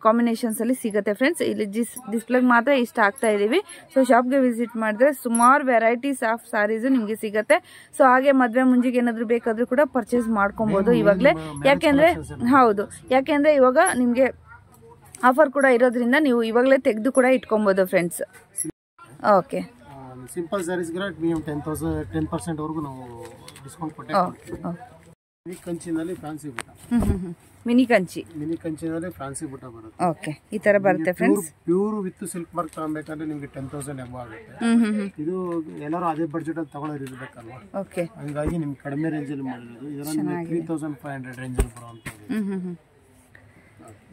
ಕಾಂಬಿನೇಷನ್ಸ್ ಅಲ್ಲಿ ಸಿಗುತ್ತೆ ಫ್ರೆಂಡ್ಸ್. ಇಲ್ಲಿ ಡಿಸ್ಪ್ಲೇಗೆ ಮಾತ್ರ ಇಷ್ಟ ಆಗ್ತಾ ಇದೀವಿ. ಸೊ ಶಾಪ್ಗೆ ವಿಸಿಟ್ ಮಾಡಿದ್ರೆ ಸುಮಾರು ವೆರೈಟೀಸ್ ಆಫ್ ಸ್ಯಾರೀಸ್ ನಿಮ್ಗೆ ಸಿಗುತ್ತೆ. ಸೊ ಹಾಗೆ ಮದ್ವೆ ಮುಂಜಿಗೆ ಏನಾದ್ರು ಬೇಕಾದ್ರೂ ಕೂಡ ಪರ್ಚೇಸ್ ಮಾಡ್ಕೊಬಹುದು ಇವಾಗಲೇ. ಯಾಕೆಂದ್ರೆ ಹೌದು, ಯಾಕೆಂದ್ರೆ ಇವಾಗ ನಿಮ್ಗೆ ಆಫರ್ ಕೂಡ ಇರೋದ್ರಿಂದ ನೀವು ಇವಾಗಲೇ ತೆಗೆದು ಕೂಡ ಇಟ್ಕೊಬಹುದು ಫ್ರೆಂಡ್ಸ್. ಓಕೆ. ಸಿಂಪಲ್ ಸ್ಯಾರೀಸ್ ಗೆ 10% ವರೆಗೂ ನಾವು ಡಿಸ್ಕೌಂಟ್ ಕೊಟ್ಟೆ. ಮಿನಿ ಕಂಚಿನಲ್ಲಿ ಫ್ಯಾನ್ಸಿ ಬುಟ್ಟ. ಮಿನಿ ಕಂಚಿನಲ್ಲಿ ಫ್ಯಾನ್ಸಿ ಬುಟ್ಟ ಬರುತ್ತೆ. ಓಕೆ, ಈ ತರ ಬರುತ್ತೆ friends. Pure with silk work ತಗೊಬೇಕಂದ್ರೆ ನಿಮ್ಗೆ 10,000 ಎಬೋ ಆಗುತ್ತೆ. ಇದು ಎಲ್ಲರೂ ಅದೇ ಬಡ್ಜೆಟ್ ಅಲ್ಲಿ ತಗೊಳ್ಳೋರು ಇರ್ಬೇಕಲ್ವಾ. ಓಕೆ, ಹಂಗಾಗಿ ನಿಮ್ಗೆ ಕಡಿಮೆ ರೇಂಜ್ ಅಲ್ಲಿ ಮಾಡಿರೋದು. ಇದರಲ್ಲಿ 3,500 ರೇಂಜ್ ಅಲ್ಲಿ ಬರುವಂತದ್ದು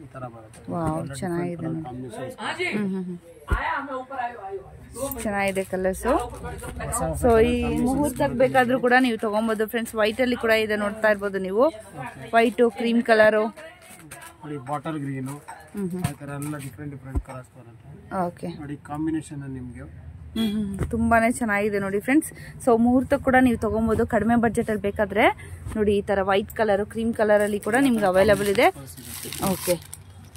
ಈ ತರ ಬರುತ್ತೆ. ವಾವ್, ಚೆನ್ನಾಗಿದೆ ಚೆನ್ನಾಗಿದೆ ಕಲರ್ಸು. ಸೊ ಈ ಮುಹೂರ್ತಕ್ಕೆ ಬೇಕಾದ್ರೂ ಕೂಡ ನೀವು ತಗೊಬೋದು ಫ್ರೆಂಡ್ಸ್. ವೈಟ್ ಅಲ್ಲಿ ಕೂಡ ಇದೆ, ನೋಡ್ತಾ ಇರ್ಬೋದು ನೀವು. White, cream colour, bottle green, ಆ ತರ ಎಲ್ಲ ಡಿಫ್ರೆಂಟ್ ಕಲರ್ಸ್ ಬರುತ್ತೆ. ಓಕೆ ನೋಡಿ, ಕಾಂಬಿನೇಷನ್ ನಿಮ್ಗೆ ತುಂಬಾನೇ ಚೆನ್ನಾಗಿದೆ ನೋಡಿ ಫ್ರೆಂಡ್ಸ್. ಸೊ ಮುಹೂರ್ತ ಕೂಡ ನೀವು ತಗೊಬೋದು ಕಡಿಮೆ ಬಡ್ಜೆಟ್ ಅಲ್ಲಿ ಬೇಕಾದ್ರೆ. ನೋಡಿ, ಈ ತರ ವೈಟ್ ಕಲರ್, ಕ್ರೀಮ್ ಕಲರ್ ಅಲ್ಲಿ ಕೂಡ ನಿಮ್ಗೆ ಅವೈಲಬಲ್ ಇದೆ. ಓಕೆ,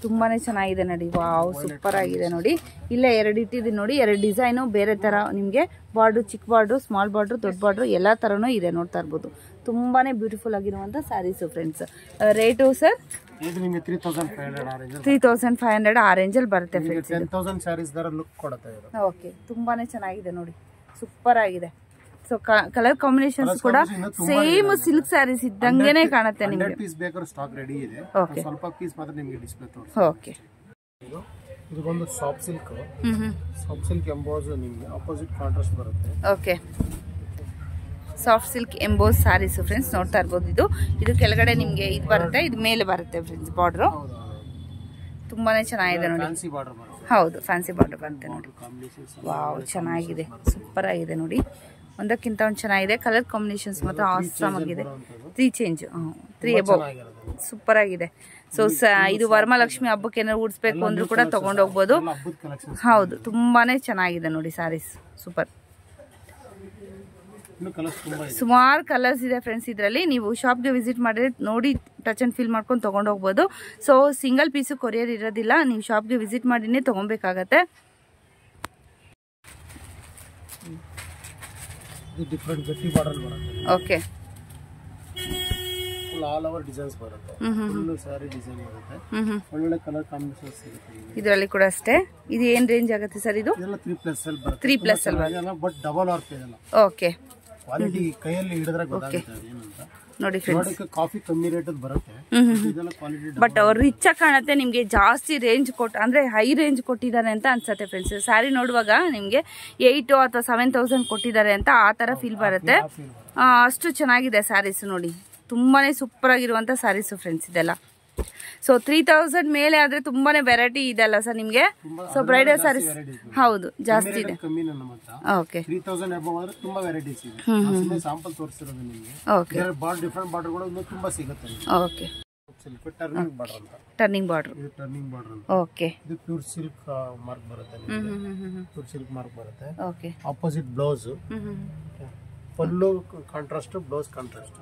ತುಂಬಾನೇ ಚೆನ್ನಾಗಿದೆ ನೋಡಿ. ವಾವ್, ಸೂಪರ್ ಆಗಿದೆ ನೋಡಿ. ಇಲ್ಲೇ 2 ಇಟ್ಟಿದ್ದೀನಿ ನೋಡಿ, 2 ಡಿಸೈನು ಬೇರೆ ತರ ನಿಮ್ಗೆ. ಬಾರ್ಡ್ರು, ಚಿಕ್ಕ ಬಾರ್ಡ್ರು, ಸ್ಮಾಲ್ ಬಾರ್ಡ್ರು, ದೊಡ್ಡ ಬಾರ್ಡ್ರು ಎಲ್ಲಾ ತರನು ಇದೆ, ನೋಡ್ತಾ ಇರ್ಬೋದು. ತುಂಬಾನೇ ಬ್ಯೂಟಿಫುಲ್ ಆಗಿರುವಂತ ಸ್ಯಾರೀಸು ಫ್ರೆಂಡ್ಸ್. ರೇಟು ಸರ್ 3,500 ಆ ರೇಂಜ್ ಅಲ್ಲಿ ಬರುತ್ತೆ ಫ್ರೆಂಡ್ಸ್. 10,000 ಸ್ಯಾರೀಸ್ ತರ ಲುಕ್ ಕೊಡುತ್ತೆ ಇದು. ಓಕೆ, ತುಂಬಾನೇ ಚೆನ್ನಾಗಿದೆ ನೋಡಿ, ಸೂಪರ್ ಆಗಿದೆ. ಸೊ ಕಲರ್ ಕಾಂಬಿನೇಷನ್ಸ್ ಕೂಡ ಸೇಮ್ ಸಿಲ್ಕ್ ಸ್ಯಾರೀಸ್ ಇದ್ದಂಗೆನೆ ಕಾಣುತ್ತೆ ನಿಮಗೆ. 100 ಪೀಸ್ ಬೇಕಾದ್ರೆ ಸ್ಟಾಕ್ ರೆಡಿ ಇದೆ. ಸ್ವಲ್ಪ ಪೀಸ್ ಮಾತ್ರ ನಿಮಗೆ ಡಿಸ್ಪ್ಲೇ ತೋರಿಸಿ. ಓಕೆ, ಇದು ಬಂದು soft silk. Soft silk emboss ನಿಮಗೆ ಆಪೋಸಿಟ್ ಕಾಂಟ್ರಾಸ್ಟ್ ಬರುತ್ತೆ. Okay, soft silk emboss sarees friends, ನೋಡ್ತಾ ಇರ್ಬೋದು. ಇದು ಕೆಳಗಡೆ ನಿಮ್ಗೆ ಇದು ಬರುತ್ತೆ, ಇದು ಮೇಲೆ ಬರುತ್ತೆ ಫ್ರೆಂಡ್ಸ್ ಬಾರ್ಡ್ರು. ತುಂಬಾನೇ ಚೆನ್ನಾಗಿದೆ ನೋಡಿ. ಫ್ಯಾನ್ಸಿ ಬಾರ್ಡರ್ ಬರುತ್ತೆ. ಹೌದು, ಫ್ಯಾನ್ಸಿ ಬಾರ್ಡರ್ ಬರುತ್ತೆ ನೋಡಿ. ವಾವ್, ಚೆನ್ನಾಗಿದೆ, ಸೂಪರ್ ಆಗಿದೆ ನೋಡಿ. ಒಂದಕ್ಕಿಂತ ಒಂದು ಚೆನ್ನಾಗಿದೆ. ಕಲರ್ ಕಾಂಬಿನೇಷನ್ಸ್ ಮಾತ್ರ ಆಸಮ್ ಆಗಿದೆ. 3 ಚೇಂಜ್, 3 ಎಬೋ, ಸೂಪರ್ ಆಗಿದೆ. ಸೊ ಇದು ವರಮಹಾಲಕ್ಷ್ಮಿ ಹಬ್ಬಕ್ಕೆ ಏನಾದ್ರು ಉಡಿಸ್ಬೇಕು ಅಂದ್ರೂ ಕೂಡ ತಗೊಂಡು ಹೋಗ್ಬೋದು. ಹೌದು, ತುಂಬಾನೇ ಚೆನ್ನಾಗಿದೆ ನೋಡಿ ಸ್ಯಾರೀಸ್, ಸೂಪರ್. ಸುಮಾರು ಕಲರ್ಸ್ ಇದೆ ಫ್ರೆಂಡ್ಸ್ ಇದರಲ್ಲಿ. ನೀವು ಶಾಪ್ಗೆ ವಿಸಿಟ್ ಮಾಡಿದ್ರೆ ನೋಡಿ, ಟಚ್ ಅಂಡ್ ಫೀಲ್ ಮಾಡ್ಕೊಂಡು ತಗೊಂಡು ಹೋಗ್ಬೋದು. ಸೊ ಸಿಂಗಲ್ ಪೀಸು ಕೊರಿಯರ್ ಇರೋದಿಲ್ಲ, ನೀವು ಶಾಪ್ಗೆ ವಿಸಿಟ್ ಮಾಡಿನೇ ತಗೊಬೇಕಾಗತ್ತೆ. ಡಿಫರೆಂಟ್ ಗಟ್ಟಿ ಬಾರ್ಡರ್ ಬರುತ್ತೆ. Okay, full all over designs ಬರುತ್ತೆ. ಫುಲ್ ಸ್ಯಾರಿ ಡಿಸೈನ್ ಬರುತ್ತೆ. ಒಳ್ಳೆ ಕಲರ್ ಕಾಂಬಿನೇಷನ್ಸ್ ಸಿಗುತ್ತೆ ಇದರಲ್ಲಿ ಕೂಡ ಅಷ್ಟೇ. ಇದು ಏನ್ ರೇಂಜ್ ಆಗುತ್ತೆ ಸರ್? ಇದು ಇದೆಲ್ಲ 3+ ಅಲ್ಲಿ ಬರುತ್ತೆ. 3+ ಅಲ್ಲಿ ಬರುತ್ತೆ, ಬಟ್ ಡಬಲ್ ವರ್ಕ್ ಇದೆಲ್ಲ. ಓಕೆ, ಕ್ವಾಲಿಟಿ ಕೈಯಲ್ಲಿ ಹಿಡಿದ್ರೆ ಗೊತ್ತಾಗುತ್ತೆ ಏನಂತ ನೋಡಿ ಫ್ರೆಂಡ್ಸ್. ಕಾಫಿ ಕಮ್ಮಿ ರೇಟ್ ಬರುತ್ತೆ. ಇದೆಲ್ಲ ಕ್ವಾಲಿಟಿ ಬಟ್ ರಿಚ್ ಆಗಿ ಕಾಣುತ್ತೆ. ನಿಮ್ಗೆ ಜಾಸ್ತಿ ರೇಂಜ್ ಅಂದ್ರೆ ಹೈ ರೇಂಜ್ ಕೊಟ್ಟಿದ್ದಾರೆ ಅಂತ ಅನ್ಸುತ್ತೆ ಫ್ರೆಂಡ್ಸ್. ಸ್ಯಾರಿ ನೋಡುವಾಗ ನಿಮ್ಗೆ 8 ಅಥವಾ 7,000 ಕೊಟ್ಟಿದ್ದಾರೆ ಅಂತ ಆ ತರ ಫೀಲ್ ಬರುತ್ತೆ. ಅಷ್ಟು ಚೆನ್ನಾಗಿದೆ ಸ್ಯಾರೀಸ್ ನೋಡಿ. ತುಂಬಾನೇ ಸೂಪರ್ ಆಗಿರುವಂತ ಸ್ಯಾರೀಸ್ ಫ್ರೆಂಡ್ಸ್ ಇದೆಲ್ಲ. ಸೊ 3,000 ಮೇಲೆ ಆದ್ರೆ ತುಂಬಾನೇ ವೆರೈಟಿ ಇದೆ ಅಲ್ಲ ಸರ್ ನಿಮ್ಗೆ? ಸೊ ಬ್ರೈಡಲ್ ಸ್ಯಾರೀಸ್ ಹೌದು ಜಾಸ್ತಿ ಇದೆ. ಓಕೆ, 3,000 ಅಬೌವ್ ಆದ್ರೆ ತುಂಬಾ ವೆರೈಟೀಸ್ ಇದೆ. ಸ್ಯಾಂಪಲ್ ತೋರಿಸಿರೋದು ನಿಮಗೆ. ಓಕೆ, ಡಿಫರೆಂಟ್ ಬಾರ್ಡರ್ಗಳು ತುಂಬಾ ಸಿಗುತ್ತೆ. ಓಕೆ, ಟರ್ನಿಂಗ್ ಬಾರ್ಡರ್ ಅಂತ. Turning border. ಇದು ಟರ್ನಿಂಗ್ ಬಾರ್ಡರ್ ಅಂತ. ಓಕೆ, ಇದು ಪ್ಯೂರ್ ಸಿಲ್ಕ್ ಮಾರ್ಕ್ ಬರುತ್ತೆ. ಪ್ಯೂರ್ ಸಿಲ್ಕ್ ಮಾರ್ಕ್ ಬರುತ್ತೆ. ಓಕೆ, ಆಪೋಸಿಟ್ ಬ್ಲೌಸ್, ಪಲ್ಲು ಕಾಂಟ್ರಾಸ್ಟ್, ಬ್ಲೌಸ್ ಕಾಂಟ್ರಾಸ್ಟ್.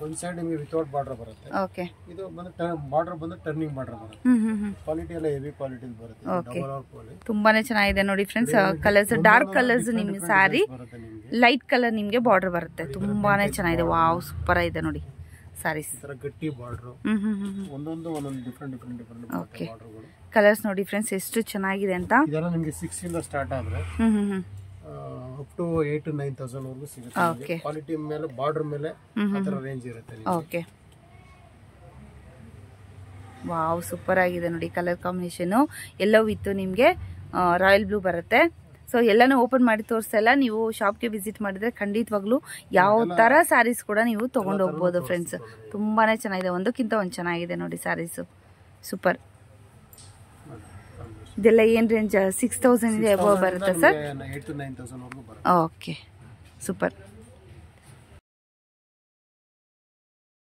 ಒಂದ್ ಸೈಡ್ ನಿಮಗೆ ವಿತೌಟ್ ಬಾರ್ಡರ್ ಬರುತ್ತೆ. ಓಕೆ, ಇದು ಬಂದು ಬಾರ್ಡರ್ ಬಂದು ಟರ್ನಿಂಗ್ ಬಾರ್ಡರ್ ಬರುತ್ತೆ. ಕ್ವಾಲಿಟಿ ಎಲ್ಲ ಹೆವಿ ಕ್ವಾಲಿಟಿ ಬರುತ್ತೆ. ಡಬಲ್ ಆರ್ ಕ್ವಾಲಿಟಿ ತುಂಬಾನೇ ಚೆನ್ನಾಗಿದೆ ನೋಡಿ ಫ್ರೆಂಡ್ಸ್. ಕಲರ್ಸ್ ಡಾರ್ಕ್ ಕಲರ್ಸ್ ನಿಮ್ಗೆ ಸ್ಯಾರಿ, ಲೈಟ್ ಕಲರ್ ನಿಮ್ಗೆ ಬಾರ್ಡರ್ ಬರುತ್ತೆ. ತುಂಬಾನೇ ಚೆನ್ನಾಗಿದೆ. ವಾವ್, ಸೂಪರ್ ಆಗಿದೆ ನೋಡಿ ಸ್ಯಾರೀಸ್. ಗಟ್ಟಿ ಬಾರ್ಡರ್, ಒಂದೊಂದು ಡಿಫರೆಂಟ್ ಓಕೆ, ಕಲರ್ಸ್ ನೋಡಿ ಫ್ರೆಂಡ್ಸ್ ಎಷ್ಟು ಚೆನ್ನಾಗಿದೆ ಅಂತ. ಇದೆಲ್ಲ ನಿಮಗೆ 6 ಇಂದ ಸ್ಟಾರ್ಟ್ ಆದ್ರೆ ಅಪ್ ಟು 8,000 to 9,000 ವರೆಗೂ ಸಿಗುತ್ತೆ. ಕ್ವಾಲಿಟಿ ಮೇಲೆ, ಬಾರ್ಡರ್ ಮೇಲೆ ಅದರ ರೇಂಜ್ ಇರುತ್ತೆ. ಓಕೆ, ವಾವ್, ಸೂಪರ್ ಆಗಿದೆ ನೋಡಿ. ಕಲರ್ ಕಾಂಬಿನೇಷನ್ ಎಲ್ಲೋ ವಿತ್ ನಿಮ್ಗೆ ರಾಯಲ್ ಬ್ಲೂ ಬರುತ್ತೆ. ಸೊ ಎಲ್ಲಾನು ಓಪನ್ ಮಾಡಿ ತೋರಿಸಲ್ಲ, ನೀವು ಶಾಪ್ಗೆ ವಿಸಿಟ್ ಮಾಡಿದ್ರೆ ಖಂಡಿತವಾಗ್ಲೂ ಯಾವ ತರ ಸ್ಯಾರೀಸ್ ಕೂಡ ನೀವು ತಗೊಂಡು ಹೋಗ್ಬೋದು ಫ್ರೆಂಡ್ಸ್. ತುಂಬಾನೇ ಚೆನ್ನಾಗಿದೆ, ಒಂದಕ್ಕಿಂತ ಒಂದು ಚೆನ್ನಾಗಿದೆ ನೋಡಿ ಸ್ಯಾರೀಸ್, ಸೂಪರ್. ಇದೆಲ್ಲ ಏನ್ ರೇಂಜ್? 6,000 ಅಬೌವ್ ಬರುತ್ತೆ ಸರ್? 8,000 to 9,000 ವರೆಗೂ ಬರುತ್ತೆ. Okay, super.